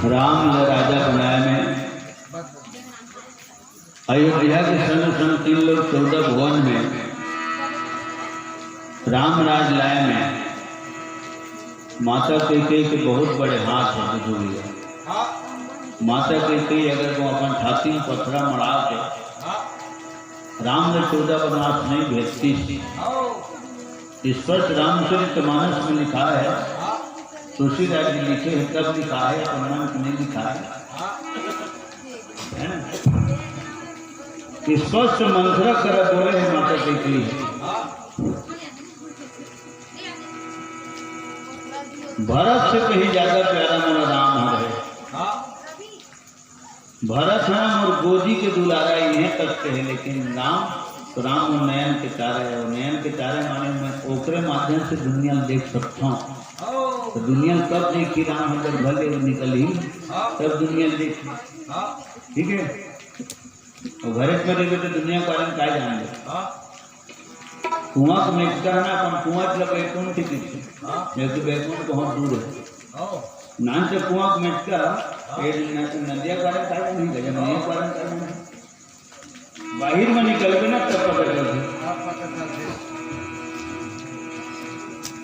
राम ने राजा बनाया में अयोध्या के सन 314 भुवन में राम राज लाए में माता कैकेयी के बहुत बड़े हाथ है बुजुर्ग। माता कैकेयी अगर वो अपन छाती में पत्थरा मरा के राम ने 14 वनवास नहीं भेजती थी। स्पष्ट रामचरितमानस में लिखा है, तुलसीदास जी लिखे हैं, कब लिखा है हनुमान को नहीं लिखा है ना। स्पष्ट मंत्र कर बोले हैं माता कैकेयी, भरत से कहीं ज्यादा प्यारा मेरा राम है। भरत राम और गोदी के दुलारा इन्हें तकते हैं, लेकिन राम नयन के तारे है। और नयन के तारे माने मैं ओकरे माध्यम से दुनिया देख सकता हूँ। तो दुनिया कब देखी राम है, जब भले निकल ही तब दुनिया देखी। ठीक है, और घरे में देखे तो दुनिया का रंग क्या जान ले। कुआं को मेटता है ना, अपन कुआं चला बैकुंठ के पीछे, जबकि बैकुंठ बहुत दूर है। नान से कुआं को मेटता नदिया कारण काय नहीं गया, नदिया कारण काय नहीं बाहर में निकल के ना तब पकड़ करते।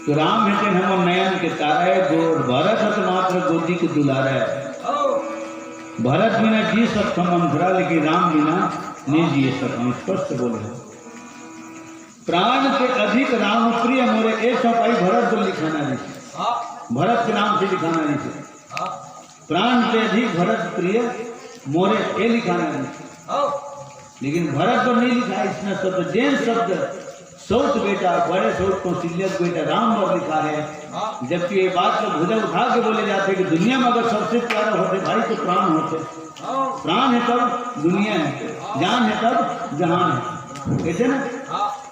तो राम है हम नयन के तारा है, भरत तो मात्र गोदी के दुलारा है। भरत बिना जी सकता मंथरा, लेकिन राम बिना नहीं जी सकता। स्पष्ट बोले, प्राण के अधिक राम प्रिय मोरे एक सपाई भरत को लिखाना नहीं, भरत के नाम से लिखाना नहीं। प्राण के अधिक भरत प्रिय मोरे ये लिखाना नहीं, लेकिन भरत पर नहीं लिखा इसमें शब्द जैन शब्द सौत बेटा, बड़े सौत कौशल्यक बेटा राम पर लिखा है। जबकि ये बात तो भुजा उठा के बोले जाते कि दुनिया में अगर सबसे प्यारा होते भाई तो प्राण होते। प्राण है तब दुनिया है, जान है तब जहान है, कैसे ना।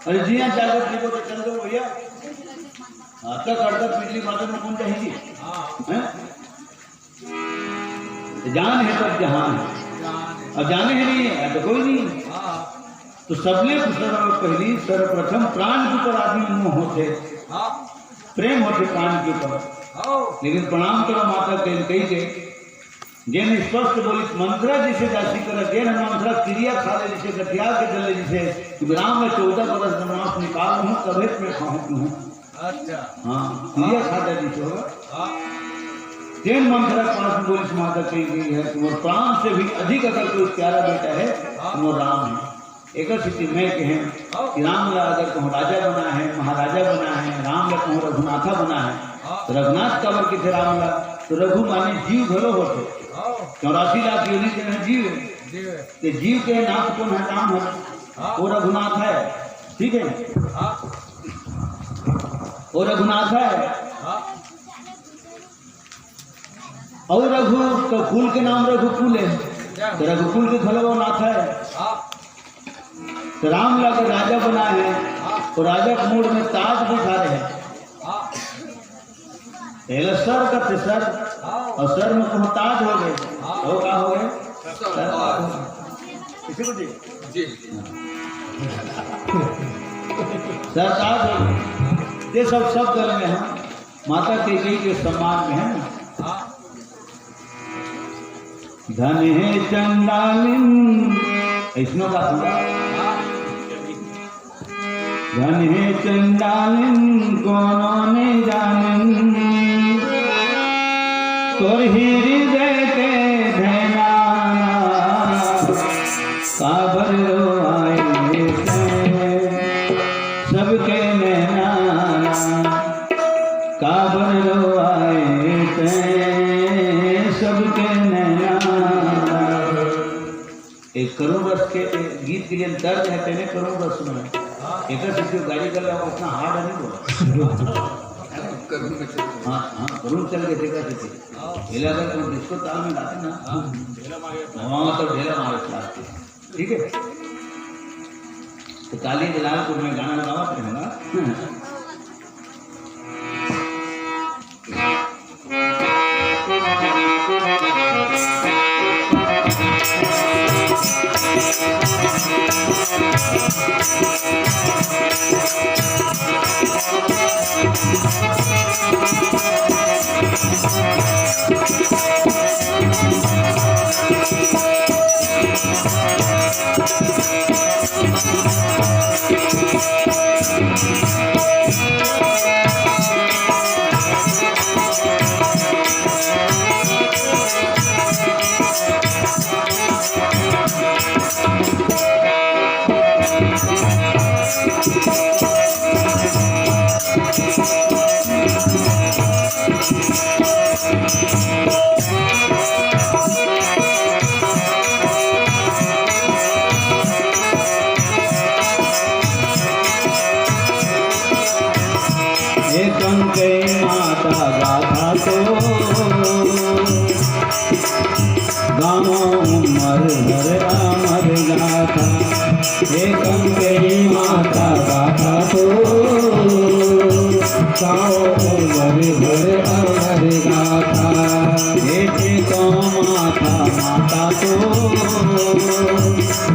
अरे जी हाँ, जागत जी को तो चल दो भैया, आता करता पिछली बातों में कौन चाहिए। जान है तब जहान है, अब जाने ही नहीं है तो कोई नहीं। तो सबने पहली सर्वप्रथम प्राण के ऊपर आदमी मुँह होते, प्रेम होते प्राण के ऊपर। लेकिन प्रणाम करो माता कैकेयी के, जैन स्पष्ट बोली मंत्रा जिसे दासी कर, जैन मंत्रा क्रिया खा ले जिसे गठिया के चले जिसे राम में 14 बरस वनवास निकाल हूँ तबे में खाऊँ हूँ। अच्छा हाँ, क्रिया खाता जिसे होगा। जैन मंत्रा पास बोली माता कैकेयी है, तुम्हारे प्राण से भी अधिक अगर कोई प्यारा बेटा है तो वो राम है। एक स्थिति में कहें कि राम अगर कहूँ राजा बना है, महाराजा बना है, राम या कहूँ रघुनाथा बना है, तो रघुनाथ कबर के थे राम ला, तो रघु माने जीव भलो होते। 84 लाख योनि के जीव, तो जीव के नाथ कौन है, राम है, वो रघुनाथ है। ठीक है, वो रघुनाथ है। और रघु तो कुल के नाम रघुकुल है, तो रघुकुल के खलवा नाथ है। तो राम ला के राजा बना है, तो राजा के मूड में ताज बिठा रहे हैं। पहले सर का थे सर, और सर में तो ताज हो गए, तो क्या हो गए किसी को जी सर ताज हो गए। ये सब दल में हम माता कैकेयी के सम्मान में है। धन है चंडालिन, इसमें बात होगा, धन है चंडालिन कोनो ने जानन, तोर हृदय के धैना काबर रो आए सबके नैना, काबर रो आए सबके नैना। एक करुण रस के गीत के लिए दर्द है, तेने करुण रस में एक गाड़ी कर रहा उतना हार्ड नहीं बोला। हाँ हाँ, करुण चल के देखा थे ढेला, अगर तुम जिसको ताल में गाते ना वहाँ तो ढेला मारे। ठीक है, तो काली जलालपुर में गाना गावा पड़ेगा। कंकई माता गाथा तो गाओ उमर भर अमर गाथा। तो माता माता तो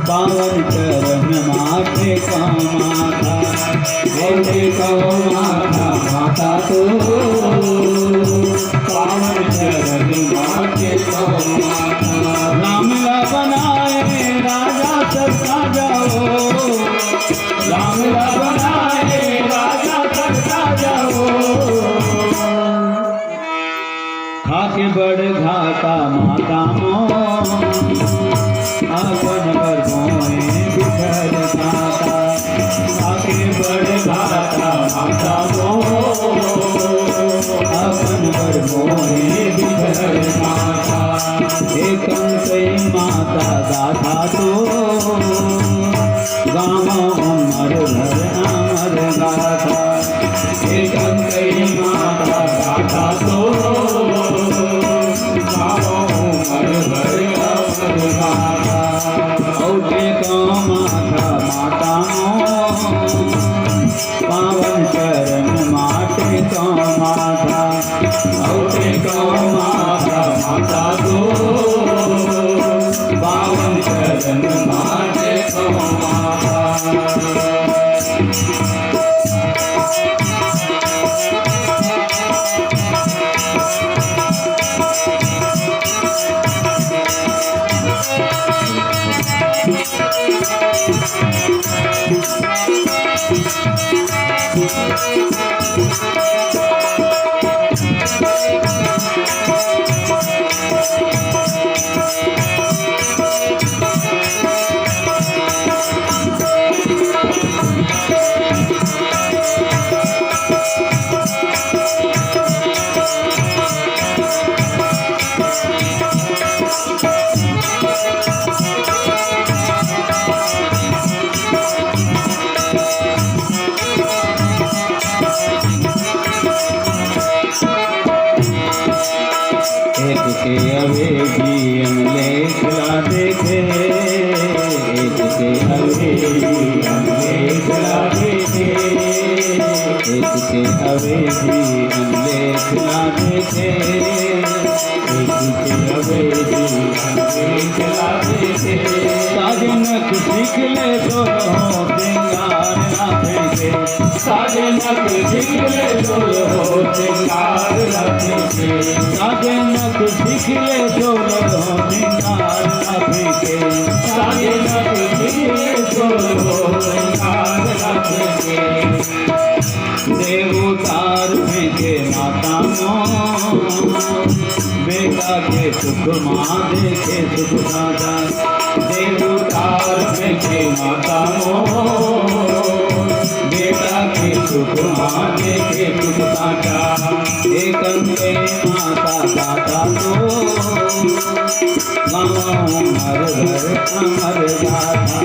पावन चरण माथे का माता। को माता माता तो पावन चरण माथे को माता। रामला बनाए राजा सबका जाओ, रामला बनाए राजा सबका जाओ। खाके बड़ घाटा माता मोह अपन पर मोहे बिखर जाता। खाके बड़ घाटा माता मोह अपन पर मोहे बिखर माता। एक कंकई माता गाथा तो गाँव अमर भर अमर गाथा। एक कंकई माता गाथा तो गाओ उमर भर अमर गाथा। माता माता पावन चरण माटे तो माता। को माता माता तो पावन चरण माटे को माता। एक के अवेजी अमलेख ला देखे, एक के अवेजी अमलेख ला देखे। एक के अवेजी अमलेख ला देखे, एक के अवेजी अमलेख ला देखे। साजनक सीख ले तो हो श्रृंगार ना फेंके, साजनक सीख ले तो हो श्रृंगार ना फेंके। साजनक सीख ले तो हो श्रृंगार ना फेंके। साजनक सीख ले तो हो श्रृंगार ना फेंके। देवतार फेंके माता मोह, बेटा के सुख माँ देखे सुख साजा। देवतार फेंके माता मोह, बेटा के सुख माँ देखे सुख साजा। एक कंकई माता गाथा तो गाँव अमर भर अमर गाथा।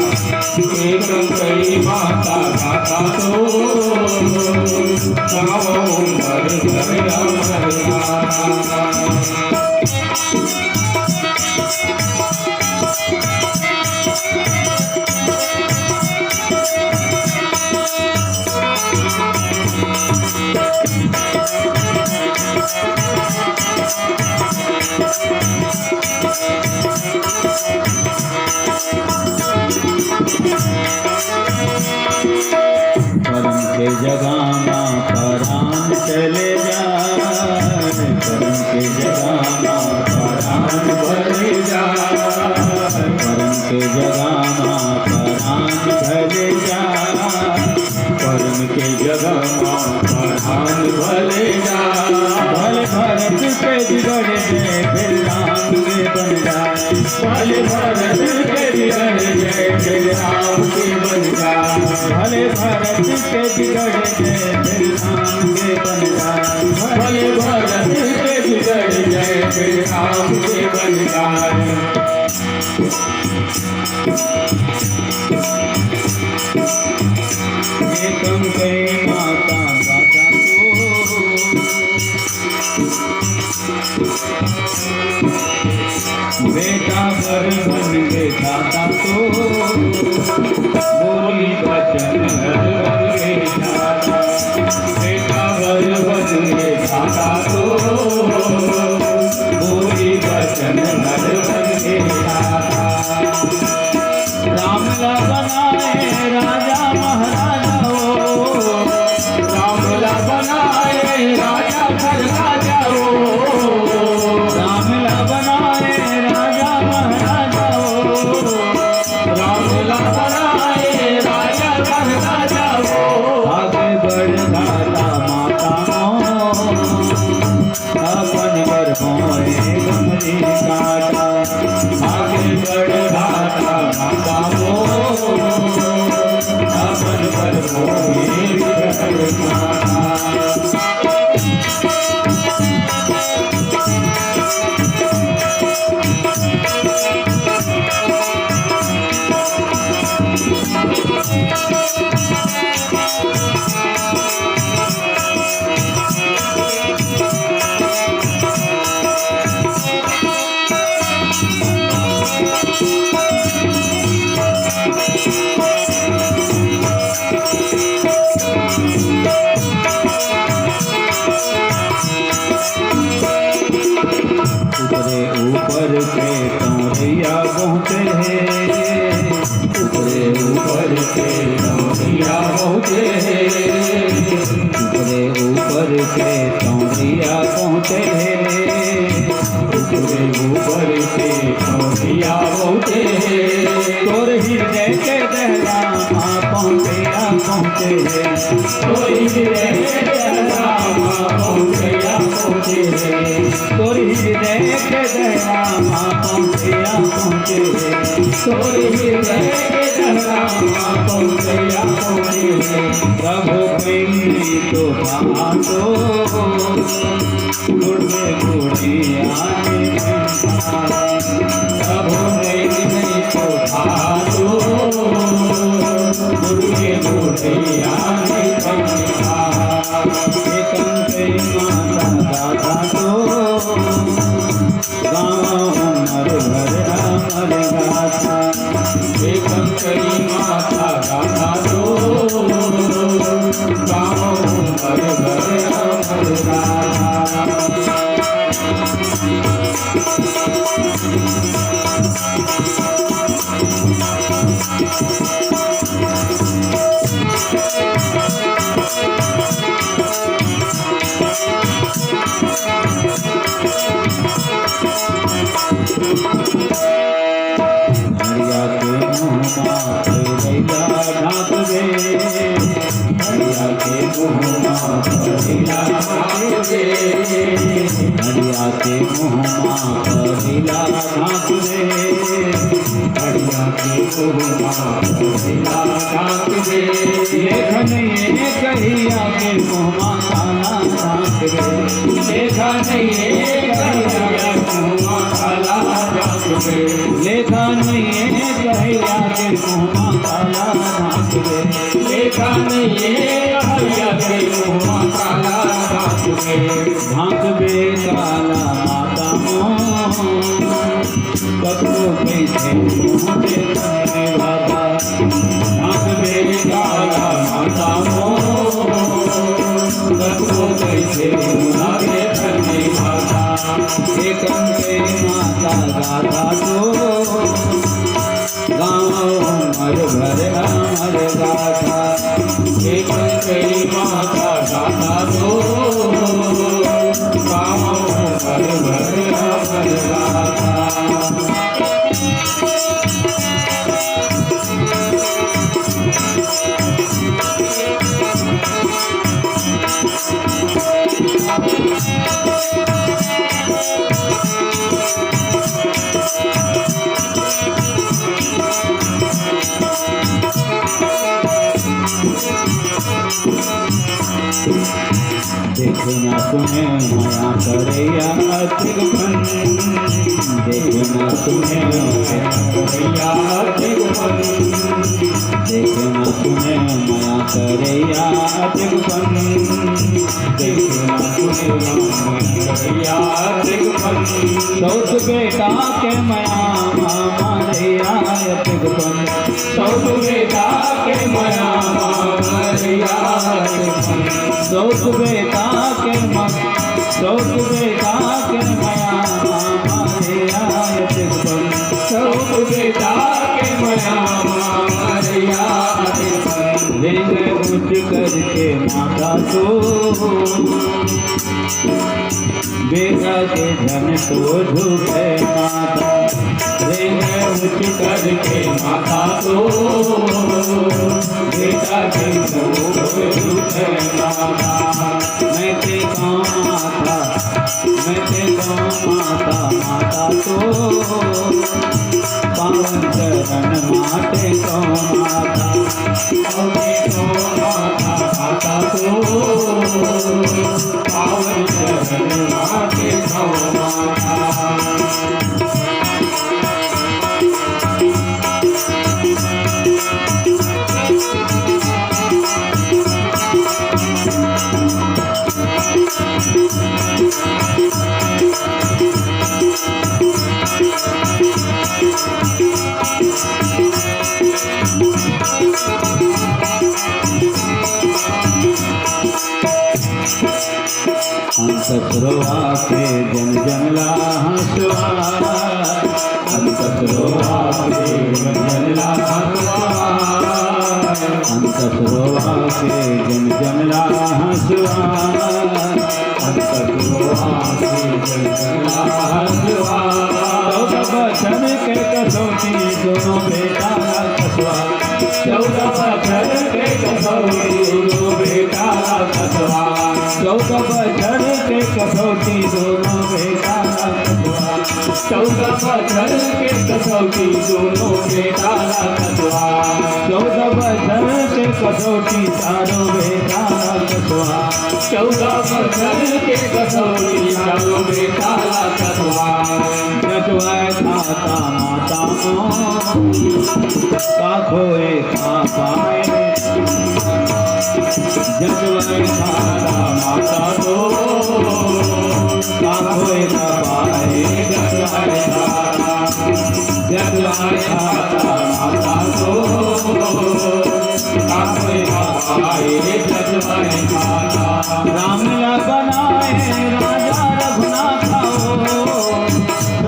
एक कंकई माता गाथा तो गाओ उमर भर अमर गाथा। कर्म के जगाना परान चले जाए, कर्म के जगाना परान भले जाए। कर्म के जगाना परान भले जाए। कर्म के जगाना परान भले जाए। भले भरत के बिगड़ जाए फिर राम के बन जाए। भले भरत के बिगड़ जाए फिर राम के बन जाए। भले भरत के बिगड़ जाए फिर राम के बन जाए। भले भरत के बिगड़ जाए फिर राम के बन जाए। ये कंकई माता गाथा तो बेटा घर बन के दाता तो बोली बनाए राजा महाराजाओं, रामला बनाए राजा घर राजाओं, रामला बनाए राजा महाराजाओं, रामला बनाए राजा घर राजाओं। आगे बढ़ दाता माताओं, अपन घर मोए गमरी काटा, आगे बढ़ दाता माताओं, अपन पर मोहे विघ्न काटा। ऊपरे ऊपर के कौरिया पहुँचे हैं, ऊपरे ऊपर के कौरिया पहुँचे हैं, ऊपरे ऊपर के कौरिया पहुँचे हैं, ऊपरे ऊपर के कौरिया पहुँचे हैं। तोर हृदय के दहला पहुँचे हैं, कोई पहुँचे हैं, तोर हृदय के दहला पहुँचे हैं, कोई पहुँचे हैं। प्रभु कई तो बातो गुड़े गुड़ी आने प्रभु नहीं तो भादो, गुरुके गुड़िया एकम कई माता दादा तो गाँव मर भर अमर गाथा, एकम करी माता गाथा दो, गाँव भर भर अमर गाथा। हरिया के मुँहमा रैया ढाक दे, हरिया के मुँहमा रैया ढाक दे, हरिया के मुँहमा रैया ढाक दे, हरिया के मुँहमा रैया ढाक दे। लेखन ये कहिया के मुँहमा काला ढाक दे, लेखन ये कहिया के मुँहमा काला ढाक दे, लेखन ये कहिया के मुँहमा काला ढाक दे, लेखन ये कहिया के मुँहमा काला ढाक दे। ढाक दे काला माता कपड़ो कैसे मुझे करने वाला, ढाक दे काला माता कपड़ो कैसे मुझे करने वाला। एकम के माता गाथा तो गाँव मर भर अमर गाथा, एकम कई माता गाथा दो, गाँव भर भर अमर गाथा। देखे न सुने माया करैया अतिगमन, देखे न सुने भैया दिगमन, देखे न सुने माया करैया अतिगमन, देखे न सुने भैया दिगमन। सौत बेटा के माया मारैया अतिगमन, सौत बेटा के माया मारैया दिगमन, सौत बेटा के सौत बेटा के माया मारैया अतिगमन, सौत बेटा के माया मारैया लेंगे उठ करके माता तो बेटा के धन तो झुके माता लेंगे उठ करके माता तो बेटा के झूठे माता। मैं ते गाँव माता माता तो पावन चरण माते को माता माता तो पावन चरण माते को माता। अंतसुरवा के जन जनला हंसवा अंतसुरवा के जन जनला हंसवा अंतसुरवा के जन जनला हंसवा अंतसुरवा के जन जनला हंसवा। बचन के कसौटी दोनों बेटा कसवा 14 बचन के कसौटी दोनों बेटा कसवा 14 बचन के कसौटी दोनों बेटा कसवा 14 बचन के कसौटी दोनों बेटा कसवा 14 बचन के कसौटी चारों बेटा कसवा 14 बचन के कसौटी चारों बेटा कसवा। जटवाए खाता माता का खोए खा पाए जटवाए खाता माता तो का खोए खा पाए जटवाए खाता माता तो का खोए खा पाए जटवाए खाता। रामला बनाए राजा रघुनाथ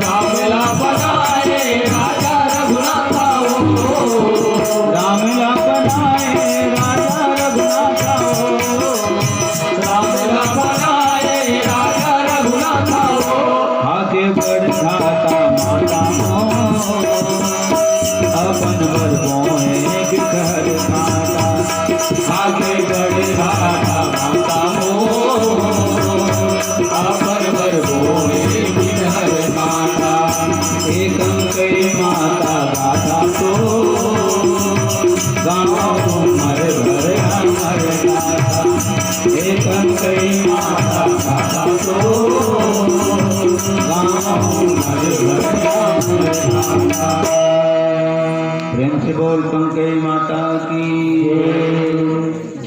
रामला बनाए राजा रघुनाथ रामला बनाए राजा रघुनाथ रामला बनाए राजा रघुनाथ आगे बढ़ जाता माता अपन बर बोए बिखर खाता आगे बढ़ जाता माता अपन बर बोए बिनहर माता। एकम कई माता गाता तो गाँव मर भर हमर गाता एकम कई माता गाता तो गाँव मर भर हमर गाता। प्रेम से बोल कंकई माता की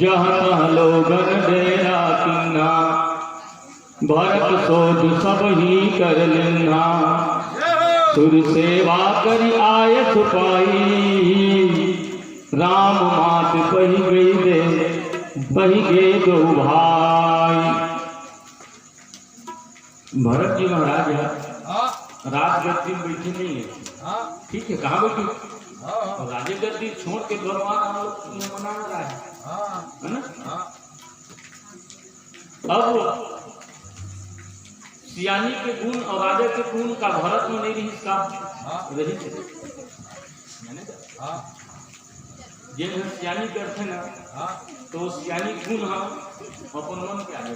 जहाँ तहाँ लोगन डेरा कीना भरत सोध सब ही कर लेना सुर सेवा करी आय छुपाई राम मात बही गई दे बही गे दो भाई। भरत जी महाराज राज गद्दी में बैठे नहीं है ठीक है कहाँ बैठे और राजे गद्दी छोड़ के भगवान हम लोग मना रहा है ना। अब सियानी के गुण और राजा के गुण का भरत में नहीं रही का रही थे जिन सियानी करते ना तो सियानी गुण हम अपन मन के आगे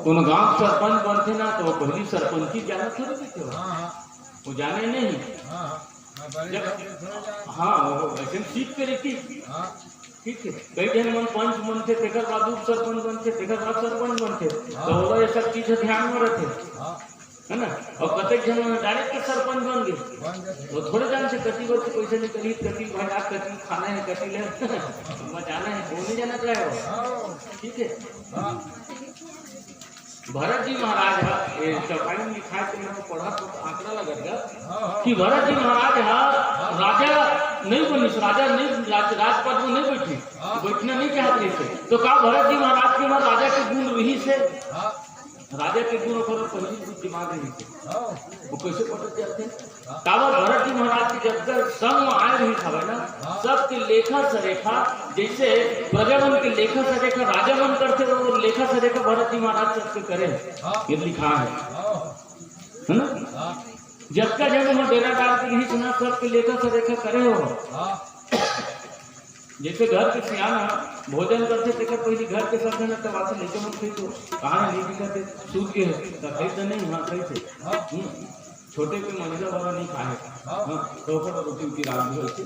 कोनो गांव सरपंच बनते ना तो पहली सरपंची जाना थोड़ी थे वो जाने नहीं हाँ वैसे सीख के रहती ठीक है कई जन मन पंच बनते तेकर बाद उप सरपंच बनते तेकर बाद सरपंच बनते तो वो ये सब चीजें ध्यान में रखते है ना। और कतेक जन डायरेक्ट सरपंच बन गए तो थोड़े जान से कति वर्ष पैसे निकली कति भंडार कति खाना है कति ले जाना है वो नहीं जाना चाहे ठीक है। भरत जी महाराज ये चौपाई में लिखा है पढ़ा तो आंकड़ा लगेगा कि भरत जी महाराज राजा नहीं बनी राजा नहीं राजपद में नहीं बैठी बैठना नहीं चाहते थे तो कहा भरत जी महाराज के बाद राजा के गुण वही से राजा के गुण पर पहली दिमाग नहीं थे वो कैसे पता चलते काबर भरत जी महाराज के जब तक संग आए नहीं था ना सबके लेखा सरेखा, जैसे प्रजावन के लेखा सरेखा राजा मन करते वो लेखा सरेखा भरत जी महाराज सबके करे, ये लिखा है ना। जब का जब हम डेरा डाल के यही सुना सबके लेखा सरेखा करे हो। जैसे घर के सियाना भोजन करते थे पहले घर के सब जन तब लेके मन थे तो कहा नहीं दिखाते सूत के तो नहीं वहाँ कैसे छोटे कोई मंजिला वाला नहीं खाए तो रोटी उटी रात भी होती,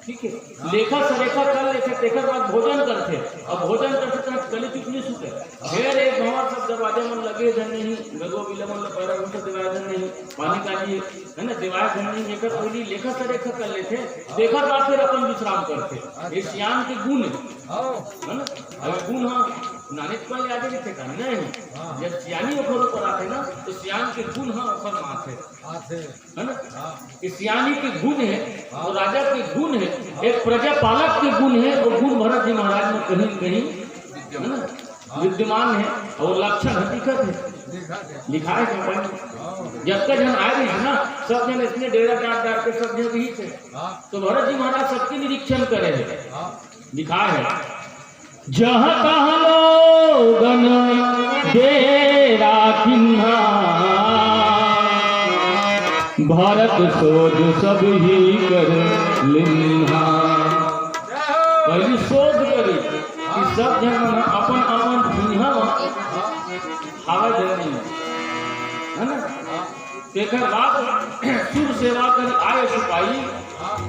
ठीक है। लेखा सरेखा कर लेते तेकर बाद भोजन करते, अब भोजन करते तो गले चुपनी सूते फिर एक भंवर सब दरवाजे में लगे धन नहीं गगो बिले मन पैरा उनसे दिवाए धन नहीं पानी कालिए है ना दिवाए धन नहीं लेकर पहली लेखा सरेखा कर लेते, देखा बाद फिर अपन विश्राम करते। ये सियान के गुण है ना। अगर गुण हाँ नानित पर आगे भी थे नहीं, जब सियानी ओखर पर आते ना तो सियान के गुण हाँ ओखर माथे है ना। सियानी के गुण है और राजा के गुण है, एक प्रजापालक के गुण है, वो गुण भरत जी महाराज में कहीं कहीं है ना विद्यमान है और लक्षण हकीकत है लिखा है। जब तक जन आए है ना सब जन इसने डेरा डाल डाल के सब जन ही थे तो भरत जी महाराज सबके निरीक्षण करे है, लिखा है जहाँ तहाँ लोगन डेरा किन्हा भारत शोध सब ही कर लिन्हा। पहली शोध करी कि सब जन अपन अपन सिंहा हवा जनी है ना। तेकर बाद सुर सेवा कर आए सिपाही,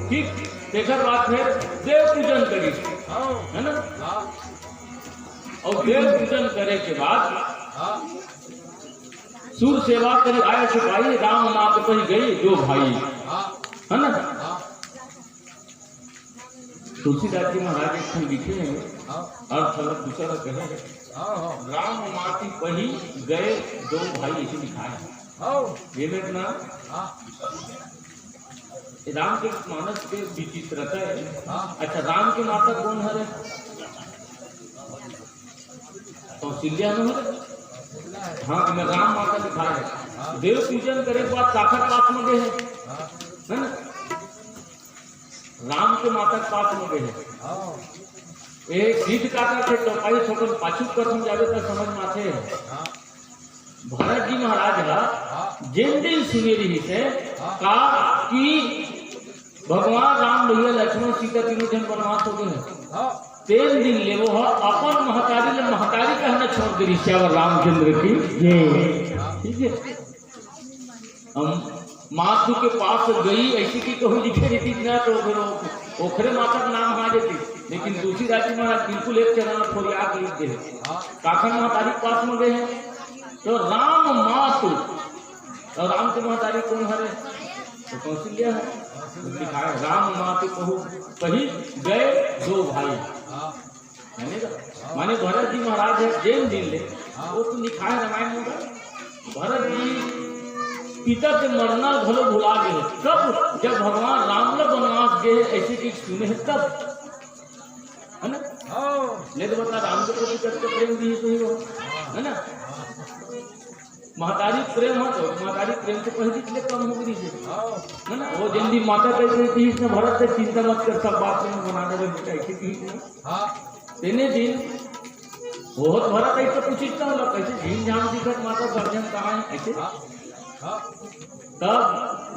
ठीक। तेकर बाद फिर देव पूजन करी है ना। और देव पूजन करे के बाद सुर सेवा करे आए सिपाही, राम मात कही गई दो भाई है ना। तुलसीदास जी महाराज एक लिखे हैं अर्थ अलग दूसरा कहे राम माती कही गए दो भाई, इसे लिखा है ये में ना। राम के मानस के विचित्रता है। अच्छा राम के माता कौन है? कौशल्या न है। हाँ मैं राम माता लिखा है। देव पूजन करे के बाद ताकत पास में गए है ना। राम के माता पास में गए है। एक सीध काटा थे तो पाई छोकन पाछू प्रथम जावे तो समझ में आते भरत जी महाराज जिन दिन सुने रही से का कि भगवान राम भैया लक्ष्मण सीता तीनों जन वनवास हो गए हैं, 3 दिन ले वो अपन महतारी कहना छोड़ दी श्यावर रामचंद्र की ये, ठीक है। हम मातु के पास गई ऐसी की कहूँ लिखे रहती ना तो फिर ओखरे माता का नाम आ जाती, लेकिन दूसरी राज्य महाराज बिल्कुल एक चरण थोड़ी आग लिख दे काखन महतारी के पास में गए हैं तो राम मातु और राम के महतारी कौन है तो कौशल्या है। लिखा है राम मातु कहू कही गए दो भाई, माने भरत जी महाराज है जैन दिन ले वो तो लिखा है रामायण में। भरत जी पिता के मरना घलो भुला गए कब जब भगवान राम लोग वनवास गए ऐसे की सुने है तब है ना। नहीं तो बता राम के प्रति करते प्रेम भी तो ही हो है ना। महतारी प्रेम हो तो महतारी प्रेम से पहले इसलिए कम हो गई है ना। वो जल्दी माता कहते थी इसने भरत से चिंता मत कर सब बात में बना दे बेटा ऐसे की तेने दिन बहुत भरत ऐसे पूछता हूँ कैसे झीम झाम दिखत माता सर्जन कहाँ है ऐसे। तब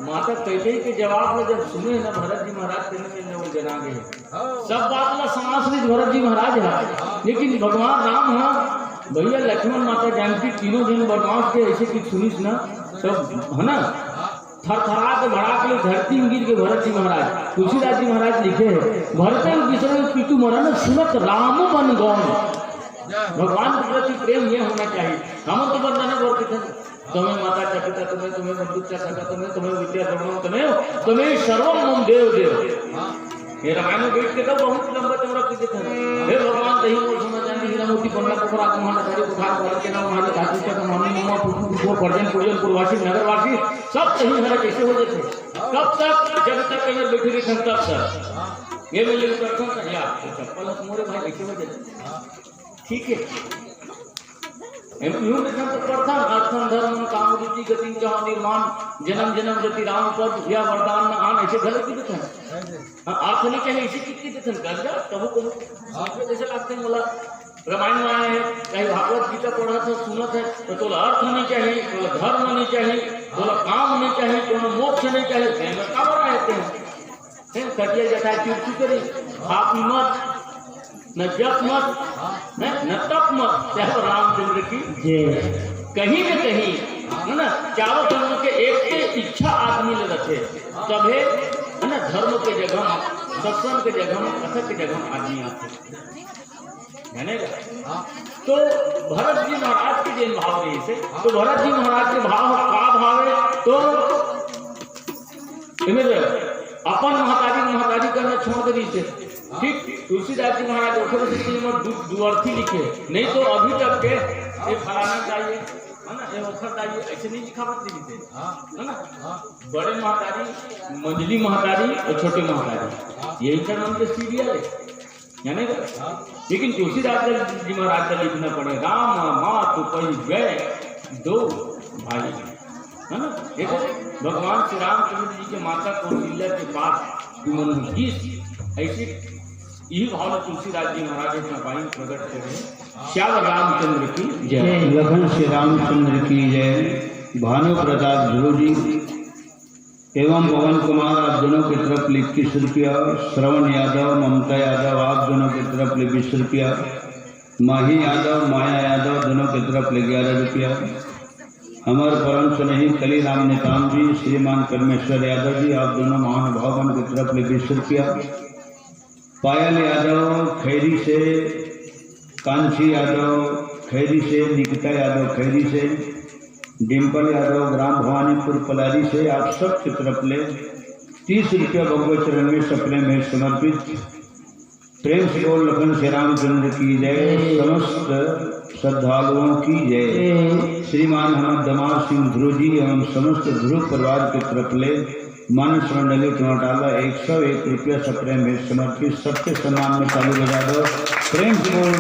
माता कहते के जवाब में जब सुने ना भरत जी महाराज तेने वो जना गए सब बात ला समाज में भरत जी महाराज है, लेकिन भगवान राम है भैया लक्ष्मण माता जानकी तीनों दिन वनवास के ऐसे की सुनिस ना सब है ना। थरथरा के भड़ा के धरती में गिर के भरत जी महाराज तुलसीदास जी महाराज लिखे है भरत किशोर पीटू मरन सुनत राम बन गौन। भगवान के प्रति प्रेम ये होना चाहिए। हम तो बंधन बोलते थे तुम्हें माता चकिता तुम्हें तुम्हें बंधुक चका तुम्हें विद्या द्रवण तुम्हें सर्वम मम देव देव। ये रामायण बैठ के तो बहुत लंबा चौड़ा कीजिए थे हे भगवान दही मोल सोना चांदी हीरा मोती कोमला पोखरा कुम्हार धारी कुठार भरत के नाम हमारे धातु का मामी मम्मा पुष्पो पर्जन पूजन पूर्वासी नगरवासी सब कहीं हमारे कैसे हो जाते कब तक जब तक कहीं बैठे रहे तब तक ये मिले करता या चप्पल मोरे भाई कैसे हो जाते, ठीक है। यूं लिखन तो प्रथम अर्थम धर्म काम रुचि गति चाह निर्माण जन्म जन्म जति राम पद या वरदान न आन, ऐसे गलत की लिखन अर्थ नहीं चाहिए, इसी की लिखन कर जा कबू कबू जैसे लगते हैं बोला रामायण में आए हैं, कहीं भागवत गीता पढ़ा था सुनत है तो तोला अर्थ नहीं चाहिए, तोला धर्म नहीं चाहिए, तोला काम नहीं चाहिए, तोला मोक्ष नहीं चाहिए, कब रहते हैं कटिया जटा चुप करी आप मत न जप मत न तप मत, चाहे रामचंद्र की कहीं न कहीं है ना चारों धर्म के एक के इच्छा आदमी ले रखे तबे है ना धर्म के जगह सत्संग के जगह कथा के जगह आदमी आते तो भरत जी महाराज के जैन भाव रही से तो भरत जी महाराज के भाव का भाव है तो अपन महतारी करना छोड़ दी से ठीक। तुलसीदास जी महाराज दुअर्थी लिखे, नहीं तो अभी तक के ये फलाना चाहिए है ना, ये ओखर चाहिए, ऐसे नहीं लिखावत लिखते है ना। बड़े महतारी, मंजली महतारी और छोटे महतारी यही का नाम के सीरियल है जाने का। लेकिन तुलसीदास जी महाराज का लिखना पड़े राम माँ तो कही गए दो भाई है ना। देखो भगवान श्री रामचंद्र जी के माता कौशल्या के पास ऐसे यही भाव तुलसीदास जी महाराज अपना पाई प्रकट करें। श्याम रामचंद्र की जय, लखन श्री रामचंद्र की जय। भानु प्रताप ध्रुव जी एवं पवन कुमार आप दोनों की तरफ 21 रुपया, श्रवण यादव ममता यादव आप दोनों की तरफ 20 रुपया, माही यादव माया यादव दोनों की तरफ 11 रुपया, हमारे परम स्नेही कली राम नेताम जी श्रीमान परमेश्वर यादव जी आप दोनों महानुभावन की तरफ 20 रुपया, पायल यादव खैरी से, कांची यादव खैरी से, निकिता यादव खैरी से, डिम्पल यादव ग्राम भवानीपुर पलारी से आप सब की तरफ ले 30 रुपया भगवत चरण में सपने में समर्पित। प्रेम से बोल लखन श्री रामचंद्र की जय, समस्त श्रद्धालुओं की जय। श्रीमान हनुमत दमार सिंह ध्रुव जी एवं समस्त ध्रुव परिवार की तरफ ले मानस मंडली टमाटाला 101 रुपया सपने में समर्पित। सबके सम्मान में ताली बजा दो। प्रेम से बोल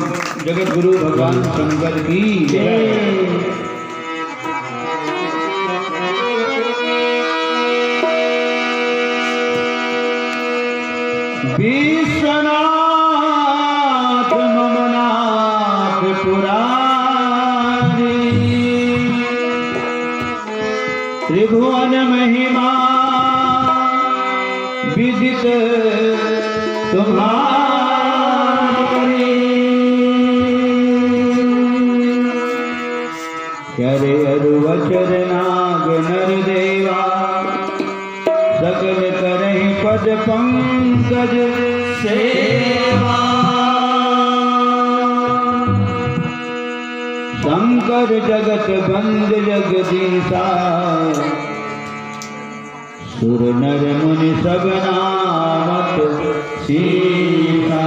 जगत गुरु भगवान शंकर की जय। विश्वनाथ ममनाथ पुरारी त्रिभुवन महिमा विदित तुम्हारी, करे अरुवचर नाग नर देवा सकल करहि पद पंकज सेवा। शंकर जगत बंद जगदीशा सुर नर मुनि सब नामत सीता।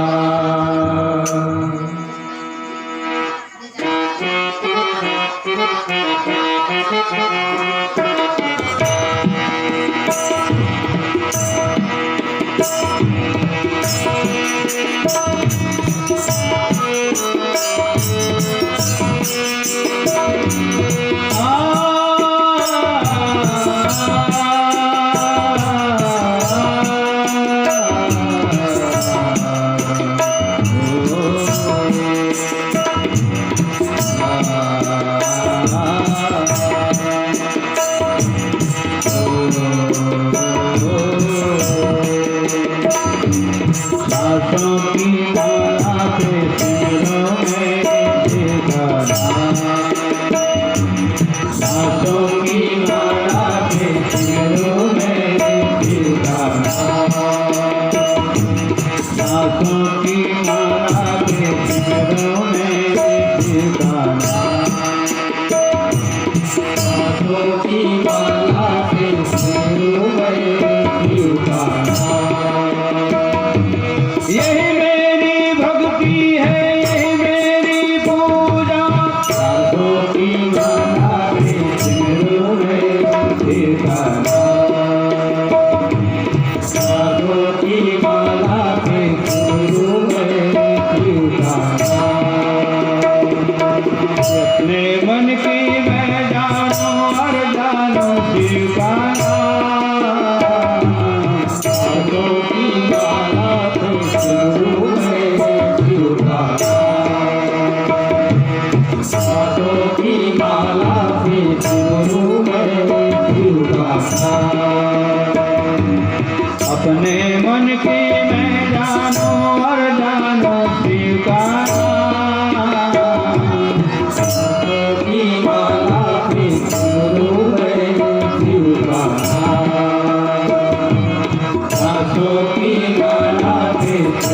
यही मेरी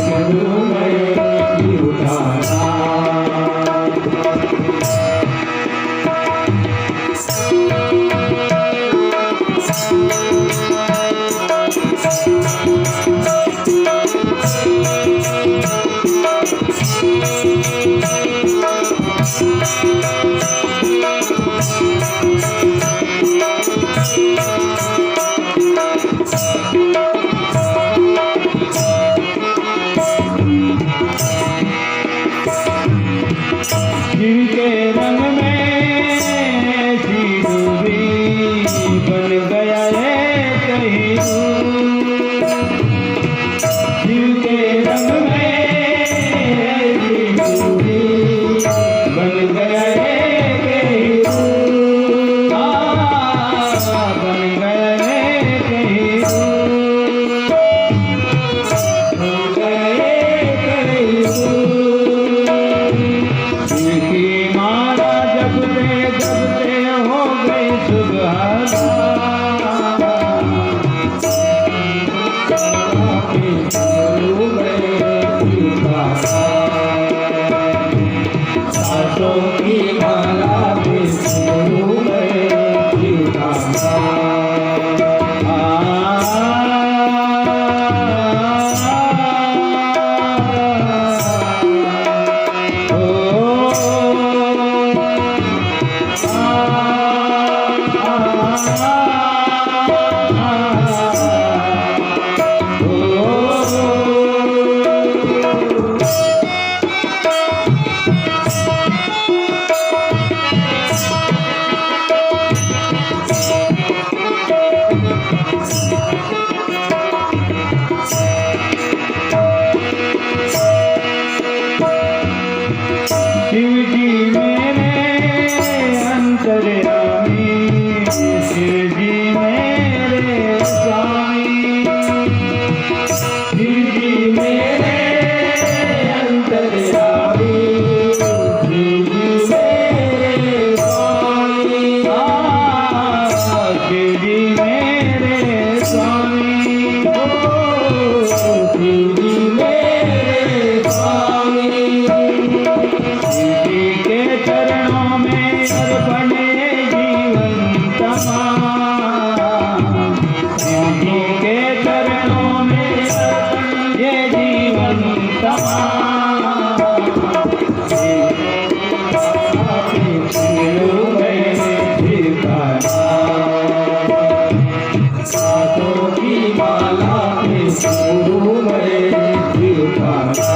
गुरु में जीव दाता। जीव के रंग में ऐसी डूबी बन गया ये कहीं जीव के रंग में ऐसी डूबी बन गया ये कहीं बन गया ये कहीं बन गया ये कहीं की माला जपते जपते हो गई सुबह सासों की माला भी शुरू शिव जी मेरे अंतर्यामी, शिव जी मेरे स्वामी, शिव जी मेरे अंतर्यामी, शिव जी मेरे स्वामी, शिव जी मेरे स्वामी, शिव जी मेरे स्वामी। जी के चरणों में अर्पण जीवन तमाम, जी के चरणों में अर्पण ये जीवन तमाम। गुरु में जीव दाता, सासों की माला में गुरु में जीव दाता।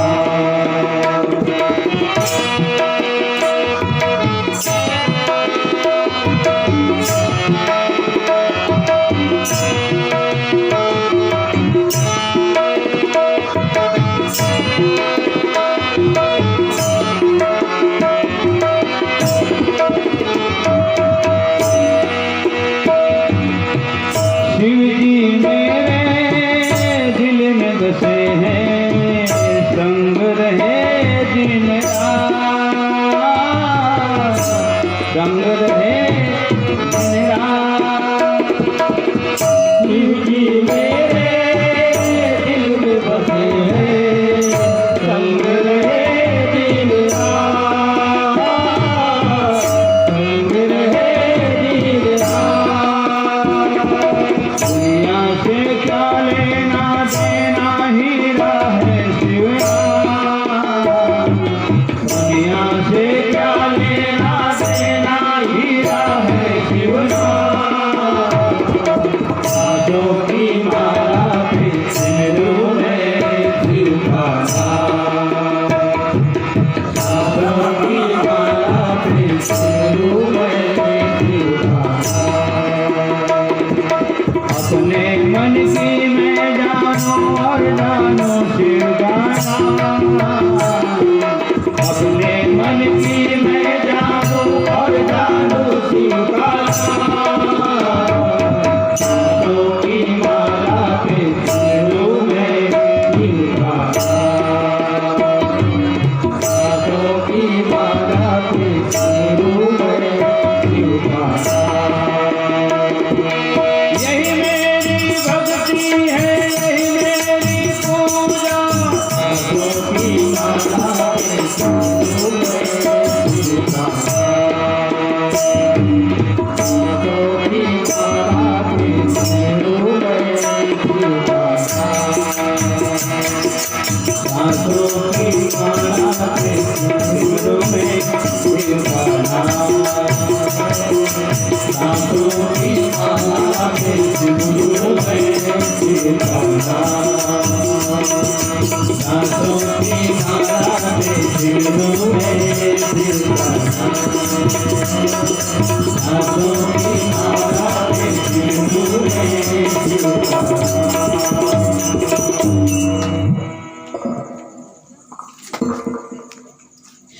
शिव जी मेरे दिल में बसे हैं संग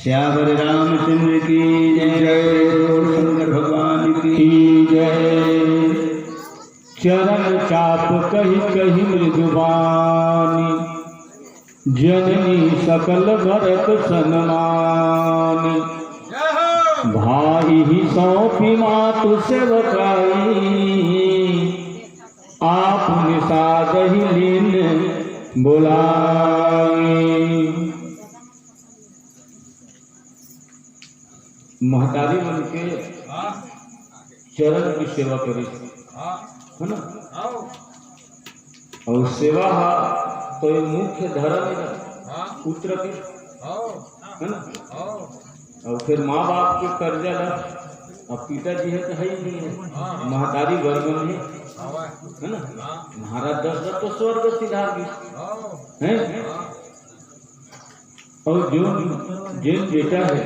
श्यावर रामचंद्र की जय, शंकर भगवान की जय। चरण चाप कही कही मृदुबानी, जननी सकल भरत सन्मानी। भाई ही सौंपी मातु सेवकाई, आप निषाद ही लीन बुलाई। महतारी मन के चरण की सेवा करी है ना। और सेवा तो ये मुख्य धर्म है पुत्र के है ना। और फिर माँ बाप के कर्जा ला, अब पिताजी है तो है ही नहीं है, महतारी गर्भ में है ना। महाराज दशरथ तो स्वर्ग सिधार भी है। और जो जिन बेटा है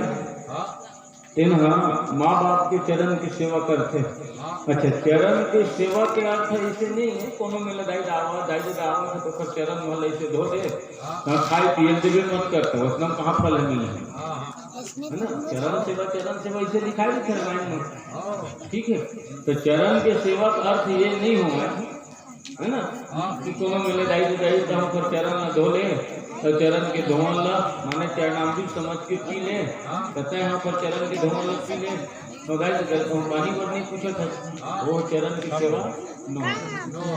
इन्हा माँ बाप के चरण की सेवा करते। अच्छा, चरण की सेवा के अर्थ ऐसे नहीं है कोनो में लदाई दावा तो फिर चरण वाले ऐसे धो दे खाए पिए देवे मत करते, उसमें कहाँ फल मिले है ना। चरण सेवा ऐसे दिखाई देते रामायण में, ठीक है। तो चरण के सेवा का अर्थ ये नहीं हुआ है ना कि कोनो में लदाई तो हम फिर चरण न धो ले, तो चरण के धोवन ला माने चरणामृत समझ के पी ले, कहते हैं पर चरण के धोवन ला पी ले। तो गाय पानी पर नहीं पूछा था, वो चरण की सेवा नो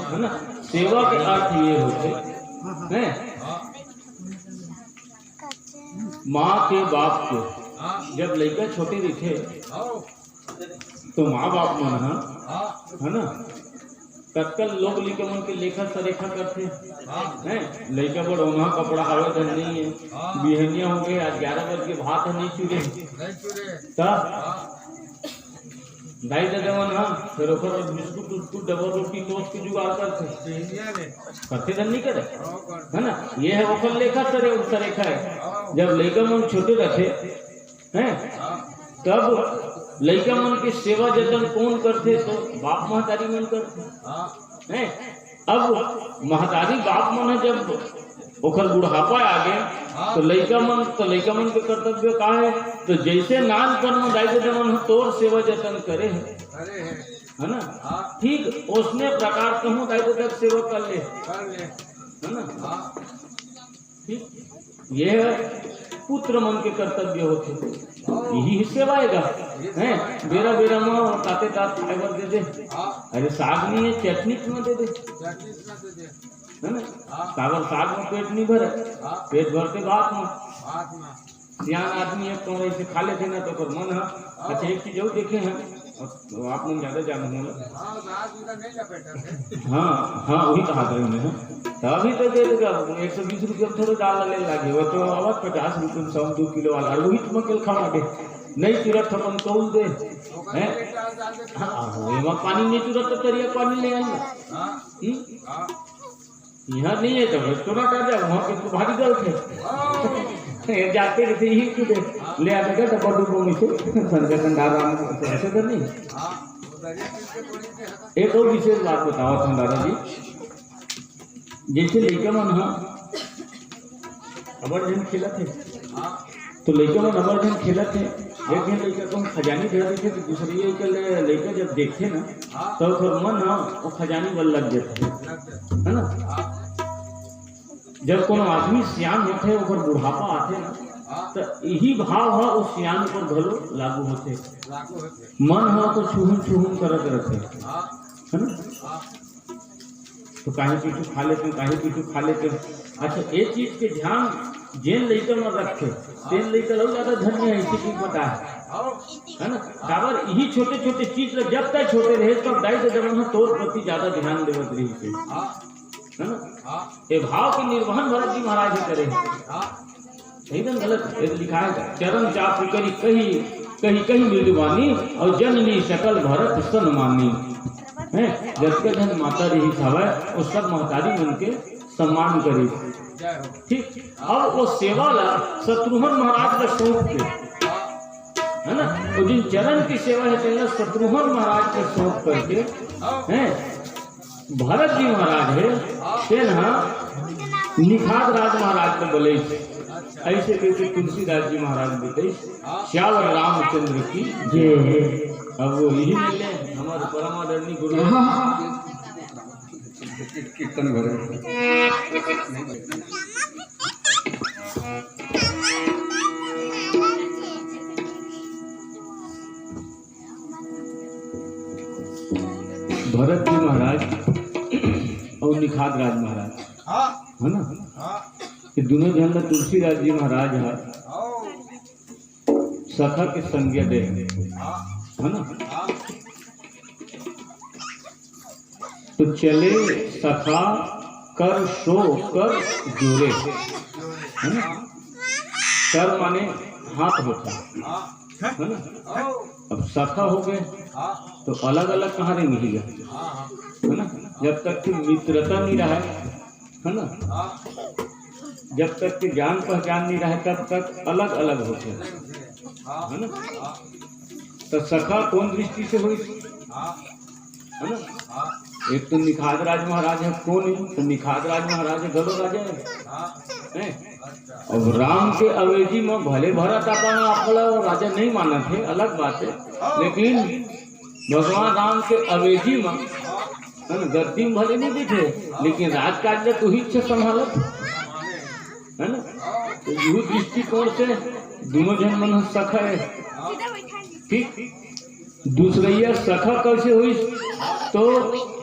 है ना। सेवा के अर्थ ये होते हैं माँ के बाप के जब लड़का छोटे दिखे तो माँ बाप मन है ना कत्कल लोग लिखे मन के लेखा सरेखा करते हैं। लड़का बड़ ओना कपड़ा आवे धन नहीं है, बिहनिया हो गए आज 11 बजे के भात नहीं चुरे दाई दादावन हाँ फिर ओकर बिस्कुट उस्कुट डबल रोटी टोस्ट के जुगाड़ करते धन नहीं करे है ना। ये है ओकर लेखा सरेखा है। जब लड़का मन छोटे रहते हैं तब लड़का मन की सेवा जतन कौन करते, तो बाप महतारी मन करते हैं। अब महतारी बाप मन है जब ओखर बुढ़ापा आ गए तो लड़का मन के कर्तव्य का है, तो जैसे नान कर्म दायित्व मन तोर सेवा जतन करे है ना। ठीक उसने प्रकार कहूँ दायित्व तक सेवा कर ले है ना। ठीक ये पुत्र मन के कर्तव्य होते, यही सेवाएगा है। बेरा बेरा में ताते तात फाइबर दे दे, अरे साग नहीं है चटनी क्यों दे दे है ना। सागर साग में पेट नहीं भरे, पेट भरते बात में सियान आदमी है तो ऐसे खा लेते ना तो पर मन है। अच्छा एक चीज और देखे हैं तो आप लोग ज्यादा जान होंगे। हाँ वही कहा था उन्हें, तभी तो दे देगा 120 रुपये थोड़े डाल ले लगे वो तो आवाज 50 रुपये 100 2 किलो वाला वही तुम केल खा दे नहीं चुरत अपन तौल दे हैं। हाँ पानी नहीं चुरत तो तरिया पानी ले आएंगे यहाँ नहीं है तो रेस्टोरेंट आ जाए वहाँ पे तो भारी गलत है जाते रहते यही चुके ले आते तो बड़ू में से संजय भंडारा ऐसे कर नहीं। एक और विशेष बात बताओ भंडारा जी, जैसे लड़का मन हाँ अबर जन खेला थे तो लड़का मन अबर जन खेला थे, एक दिन लड़का को खजानी दे देते तो दूसरी लड़का जब देखते ना तो फिर मन हाँ वो खजानी बल लग जाते है ना। जब कोनो आदमी सियान होते और बुढ़ापा आते ना तो यही भाव है उस सियान पर भलो लागू होते, मन हो तो छुहुन करत रहते है ना। तो काहे पीछू खा लेते काहे पीछू खा लेते। अच्छा एक चीज के ध्यान जेन लइका में रखे तेन लइका लोग ज्यादा धन्य है, इसी की पता है ना। काबर यही छोटे छोटे चीज ला जब तक छोटे रहे तब दाई के जमाना तोर प्रति ज्यादा ध्यान देवत रही है ना। ये भाव के निर्वहन भरत जी महाराज ही करे एकदम गलत है। लिखा है चरण चाप करी कही कही कही मृदुवानी और जननी सकल भरत सन मानी है। जब के धन माता रही खावे और सब महतारी मन के सम्मान करे। ठीक, अब वो सेवा ला शत्रुघ्न महाराज का सौंप के है ना, वो जिन चरण की सेवा है तेना शत्रुघ्न महाराज के सौंप करके हैं भरत जी महाराज है तेना निखात राज महाराज को बोले ऐसे कैसे तुलसीदास जी महाराज बोले श्यावर रामचंद्र की जय। अब वो यही मिले हमारे परमादरणीय गुरु कीर्तन भरे भरत जी महाराज और निखात राज महाराज है ना, ये दोनों जन में तुलसीदास जी महाराज है सखा के संज्ञा दे है ना। तो चले सखा कर सो कर जोरे है ना। कर माने हाथ होता है ना। अब सखा हो गए तो अलग अलग कहाँ रहेंगे है ना। जब तक कि मित्रता नहीं रहा है ना, जब तक कि जान पहचान नहीं रहे तब तक अलग अलग होते है ना। तो सखा कौन दृष्टि से हुई है ना। एक तो निखात राज महाराज है, कौन है तो निखात राज महाराज है गलो राजा है। अब राम के अवेजी में भले भरत अपना राजा नहीं माना थे अलग बात है, लेकिन भगवान राम के अवेजी में गद्दी में भले नहीं बैठे लेकिन राजकाज में तू ही से संभालत है ना। तो यू दृष्टिकोण से दोनों जन मन सखा है। ठीक, दूसरैया सखा कैसे हुई तो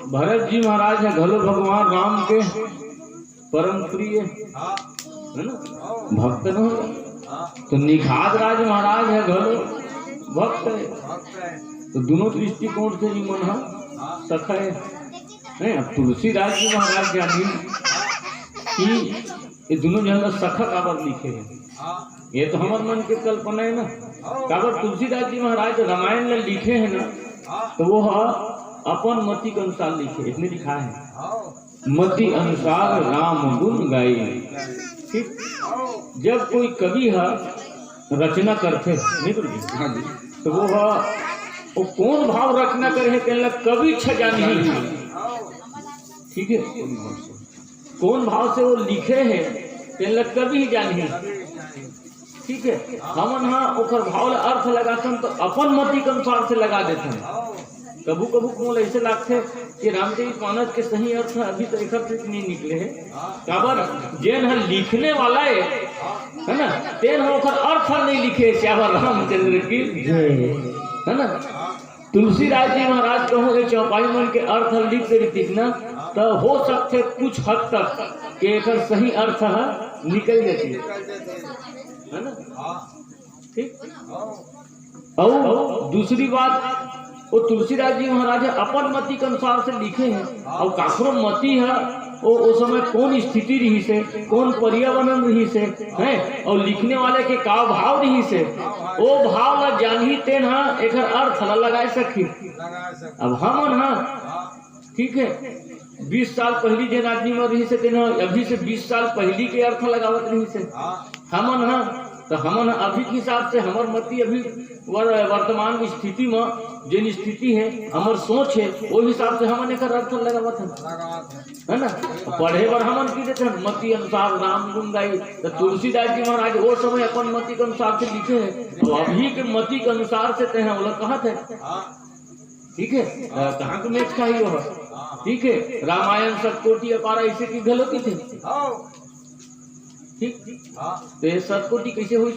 भरत जी महाराज है घलो भगवान राम के परम प्रिय है ना, भक्त न हो। तो निखात राज महाराज है घलो भक्त है। तो दोनों दृष्टिकोण से ही मन सखा है। अब तुलसीदास जी महाराज जानी कि ये दोनों जन सखा काबर लिखे हैं, ये तो हमारे मन की कल्पना है ना। काबर तुलसीदास जी महाराज रामायण में लिखे हैं ना, तो वो अपन मति के अनुसार लिखे। इसमें लिखा है मति अनुसार राम गुण गाई। ठीक, जब कोई कवि है रचना करते नहीं तो वो कौन भाव रचना करे कहला कवि छजा नहीं। ठीक है, कौन भाव से वो लिखे है कहला कवि ही जानी। ठीक है, हमन हाँ ओकर भाव ला अर्थ लगाते तो अपन मति के अनुसार से लगा देते हैं। कभू कभू मोल ऐसे लगते कि रामदेव मानस के सही अर्थ अभी तो एक नहीं निकले है। काबर जेन है लिखने वाला है ना, तेन ओकर अर्थ नहीं लिखे श्यावर रामचंद्र की है ना। तुलसीदास जी महाराज कहूँ चौपाई मन के अर्थ लिख दे ना तो हो सकते कुछ हद तक कि एक सही अर्थ निकल जाती है ना। ठीक, और दूसरी बात वो तुलसीदास जी महाराज अपन मति के अनुसार से लिखे हैं। और काकरो मति है वो उस समय कौन स्थिति रही से, कौन पर्यावरण रही से है, और लिखने वाले के का भाव रही से, वो भाव ला जान ही तेन एक अर्थ ला लगाए सकी। अब हमन ठीक है 20 साल पहली जेन आदमी में रही से तेन अभी से 20 साल पहली के अर्थ लगावत रही से हमन तो हमन अभी के हिसाब से हमार मति अभी वर्तमान स्थिति में जिन स्थिति है हमार सोच है वो हिसाब से हमन एक अर्थ लगावत है ना। पढ़े बर हमन की देते मति अनुसार राम गुण गाई। तो तुलसीदास जी महाराज वो समय अपन मति के अनुसार से लिखे हैं, तो अभी के मति के अनुसार से ते हैं वो लोग कहा थे। ठीक है, कहाँ के मेच खाई वो। ठीक है, रामायण सतकोटि अपारा ऐसे की गलती थी। ठीक, तो ये सतकोटि कैसे हुई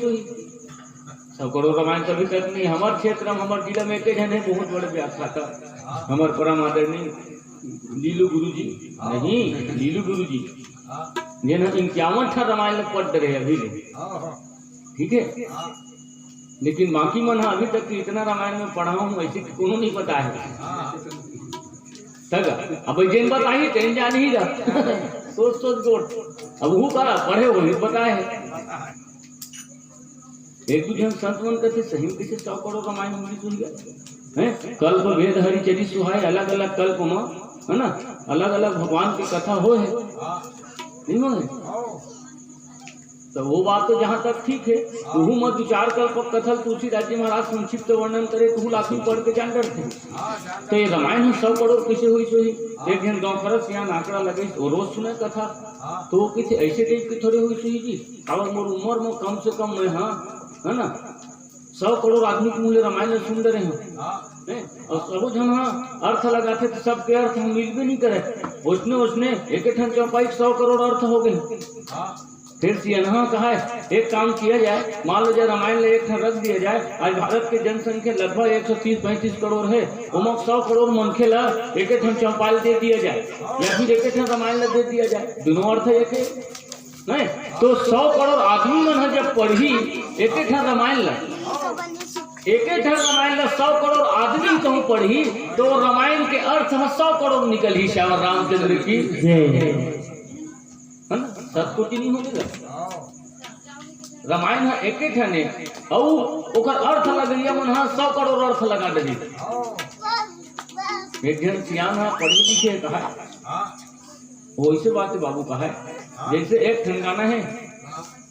तो करोड़ रामायण कभी तक नहीं। हमारे क्षेत्र में हमारे जिला में एक जन है बहुत बड़े व्याख्या था हमारे परम आदरणीय लीलू गुरु जी, नहीं लीलू गुरु जी जे ना 51 ठा रामायण में पढ़ रहे अभी ले, ठीक है। लेकिन बाकी मन अभी तक इतना रामायण में पढ़ा हूँ ऐसे कोनो नहीं पता है तक। अब जिन बताई तेन जान ही जा सोच गोट अब वो करा पढ़े वही बताए एक दूसरे संत मन कहते सही कैसे 100 करोड़ रामायण में सुन गया है। कल्प वेद हरि चरी सुहाय, अलग अलग कल्प में है ना, अलग अलग भगवान की कथा हो है नहीं हो। तो वो बात तो जहाँ तक ठीक है, तू मत विचार कल्प कथल तुलसी राज्य महाराज संक्षिप्त वर्णन करे तू लाखी पढ़ के जान डरते। तो ये रामायण 100 करोड़ कैसे हुई सोई। एक दिन गाँव खरस यहाँ आंकड़ा लगे वो रोज सुने कथा, तो किसी ऐसे टाइप की थोड़ी हुई सोई जी। अब मोर उम्र में कम से कम मैं हाँ है ना 100 करोड़ आदमी के मूल्य रामायण सुन रहे हैं और सब जन हाँ अर्थ लगाते तो सबके अर्थ हम मिल भी नहीं करे। उसने एक ठन चौपाई 100 करोड़ अर्थ हो गए। फिर सियनहा कहा है एक काम किया जाए, मान लो जाए रामायण ले एक ठन रख दिया जाए। आज भारत की जनसंख्या लगभग 130-35 करोड़ है, उमक 100 करोड़ मनखे ला एक ठन चौपाल दे दिया जाए या फिर एक ठन रामायण दे दिया जाए, दोनों अर्थ एक है नहीं। तो 100 करोड़ आदमी मन जब पढ़ी एक ठन रामायण ला, एक ठन रामायण ला 100 करोड़ आदमी कहूँ पढ़ी तो रामायण के अर्थ में 100 करोड़ निकल ही श्यावर रामचंद्र की जय। सतकोटि नहीं हो जाएगा रामायण है एक ठन है और ओकर अर्थ लगलिया मन 100 करोड़ अर्थ लगा दे। एक जन सियान है पढ़े लिखे कहा वैसे बात है बाबू कहा जैसे एक ठन गाना है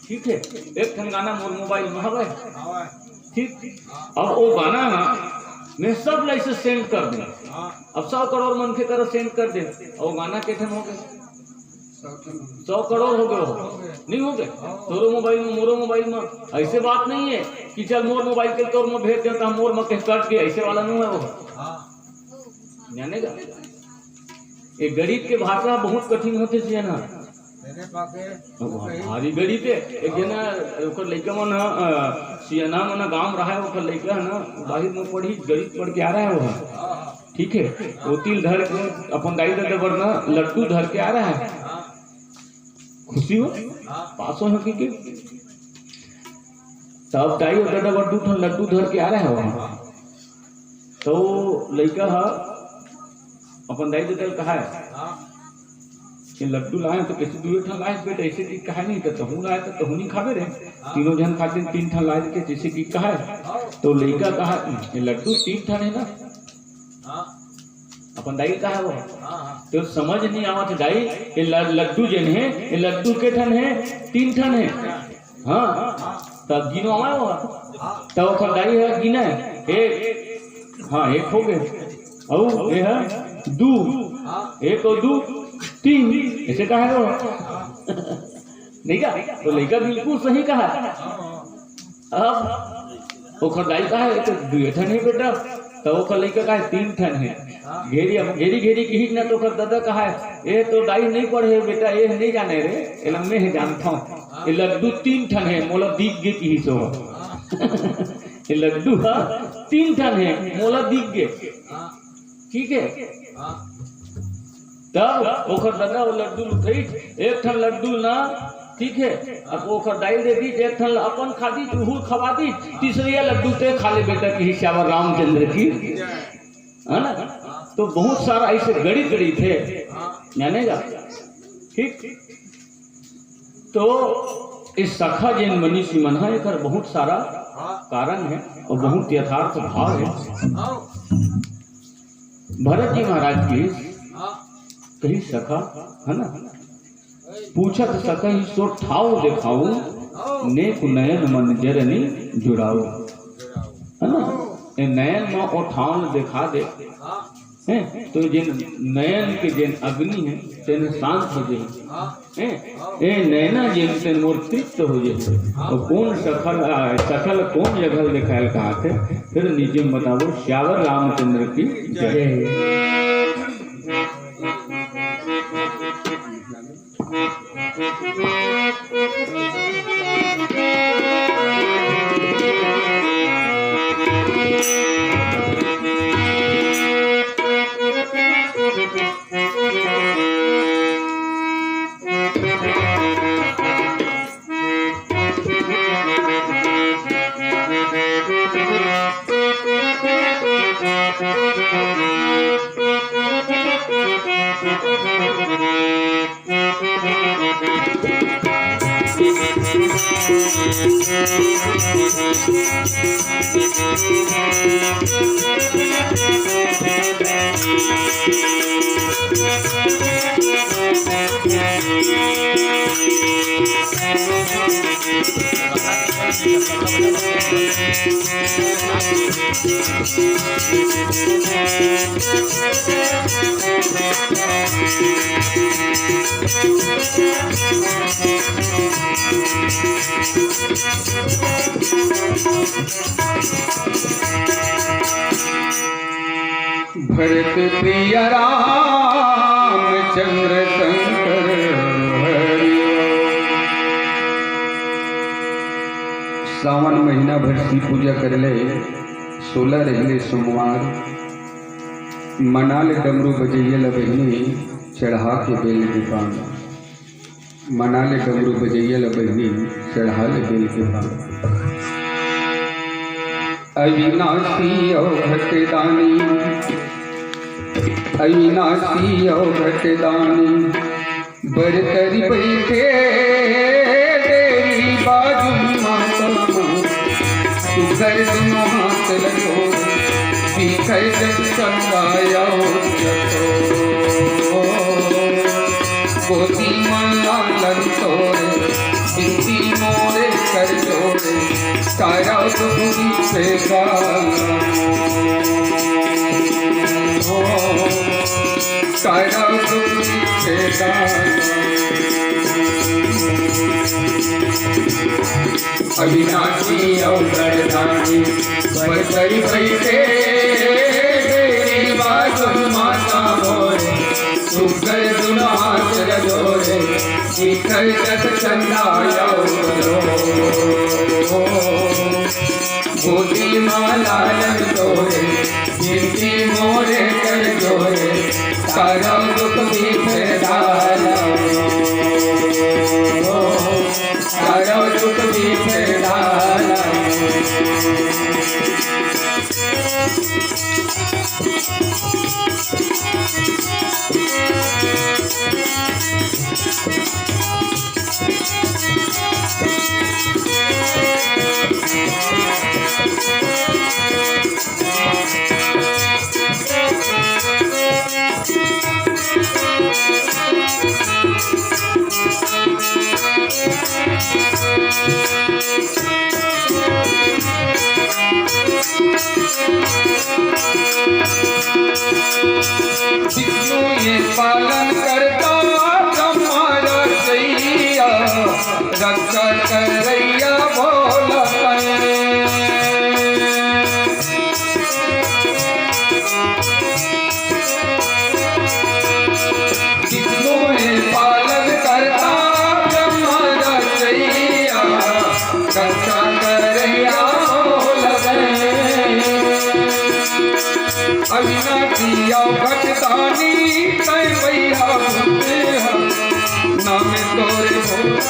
ठीक है, एक ठन गाना मोर मोबाइल में हवे ठीक। अब वो गाना ना मैं सब लाइसे सेंड कर दूं, अब 100 करोड़ मन के तरह सेंड कर दे और गाना के ठन हो गए 100 करोड़ हो गए नहीं हो गए। तोरो मोबाइल में मोरो मोबाइल में ऐसे बात नहीं है कि चल मोर मोबाइल के तौर में भेज देता मोर में कट के, ऐसे वाला नहीं है वो जानेगा। एक गरीब के भाषा बहुत कठिन होते से ना भारी गरीब है। एक जना ओकर लइका मन सियाना मन गांव रहा है, ओकर लइका ना बाहर में पढ़ी गरीब पढ़ के आ रहा है वो ठीक है। वो तिल धर के अपन दाई दादा वरना लड्डू धर के आ रहा है, खुशी हो पास हो कि तब दाई और दादा लड्डू धर के आ रहा है वहां। तो लइका अपन दाई दादा कहा है कि लड्डू लाए तो कैसे 2 ठन लाए बेटा ऐसे की कहा नहीं तो तहू लाए तो तहू नहीं खावे रे, तीनों जन खाते 3 ठन लाए के जैसे की कहा है। तो लइका कहा ये लड्डू 3 ठन है ना, अपन दाई कहा वो तो समझ नहीं आवत दाई ये लड्डू जन है ये लड्डू के ठन है 3 ठन है हाँ। तब गिनो आवा वो तब अपन दाई है गिना एक हाँ एक हो गए और ये है 2 1 और 2 3 ऐसे कहा है वो नहीं का। तो लड़का बिल्कुल सही कहा। अब वो खरदाई कहा है तो 2 ठन है बेटा, तो वो लड़का कहा है 3 ठन है। घेरी घेरी की ना तो दादा कहा है ये तो दाई नहीं पढ़े बेटा ये नहीं जाने रे ये लम्बे है जानता हूँ ये लड्डू 3 ठन है मोला दिख गे की सो ये लड्डू 3 ठन है मोला दिख गे ठीक है। तब ओखर दादा वो लड्डू लुटाई एक ठन लड्डू ना ठीक है। अब ओखर दाई दे दी एक ठन अपन खा दी तू खवा दी, तीसरी लड्डू ते खा ले बेटा की श्यावर रामचंद्र की है ना। तो बहुत सारा ऐसे गणित थे जानेगा ठीक। तो इस सखा जैन मनीषी मन है एक बहुत सारा कारण है और बहुत यथार्थ भाव है। भरत जी महाराज की कही सखा है ना पूछत सका ही सो ठाव दिखाऊ नेक नयन मन जरनी जुड़ाऊ है ना। नयन में वो ठाव दिखा दे हैं तो जिन नयन के जिन अग्नि है तेन शांत हो जाए ए नैना जिन तेन मोर तृप्त हो जाए। तो कौन सखल कौन जगह दिखायल कहा थे फिर नीचे में बताओ श्यावर रामचंद्र की जय। भरत प्रिय रामचंद्र शंकर हरि। सावन महीना भर की पूजा कर ले, 16 रहले सोमवार। मनाल डमरू बजैया लबहिनी, चढ़ा के बेल के पान। मनाल डमरू बजैया लबहिनी, चढ़ा ले बेल के पान। अविनाशी और भटदानी, अविनाशी और भटदानी, बरतरी बैठे तेरी बाजू माता। तू कर दुनो हाथ लगो, बिखर जग चंगाया गोदी माला लन तोरे, बिंदी मोरे कर जोड़े, सारा दुखी से सारा दुखी से अविनाशी और बरदानी, बरतरी बैठे तेरी बाजू माता मोरे। तू कर दुनो हाथ लगोरे, बिखर जग चंदाया गोदी माला लग तोरे, जिनकी मोरे कर जोरे, सारा दुख भी डाला, सारा दुख भी डाला। विष्णु ये पालन करता तुम्हारा सैया, रक्षा करैया भोला विष्णु ये पालन करता तुम्हारा सैया, रक्षा करैया भोला। अविनाशी भटदानी, तय भैया नाम तोरे भोला।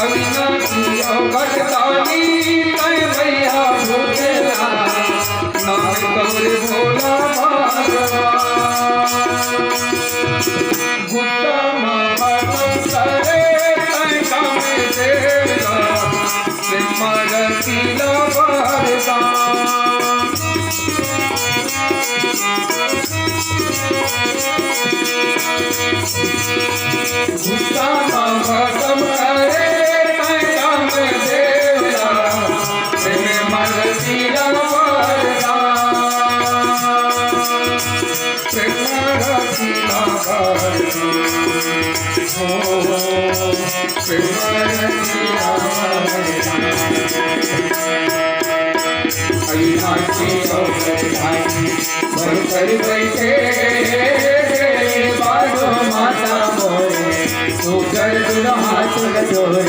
अविनाशी भटदानी, तय भैया भोला, नाम तोरे भोला। गुस्सा मातम करे तय काम देगा, मरतीला वरदान। गुस्सा खत्म करे तय काम देगा, मरतीला वरदान। मरतीला अविनाशी और बरदानी, बरतरी बैठे बाजू माता मोरे। तू कर दुनो हाथ जोड़े,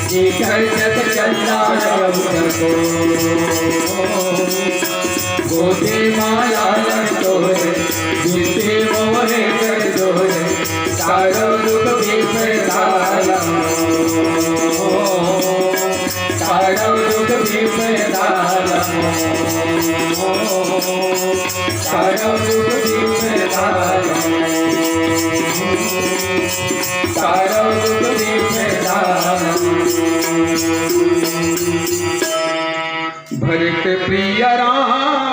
बिखर जग चंदाया गोदी माला लग तोरे, जिनके मोरे कर जोड़े, सारो दुख भी डाला, सारो दुख भी डाला, सारो दुख भी डाला। भरत प्रिय राम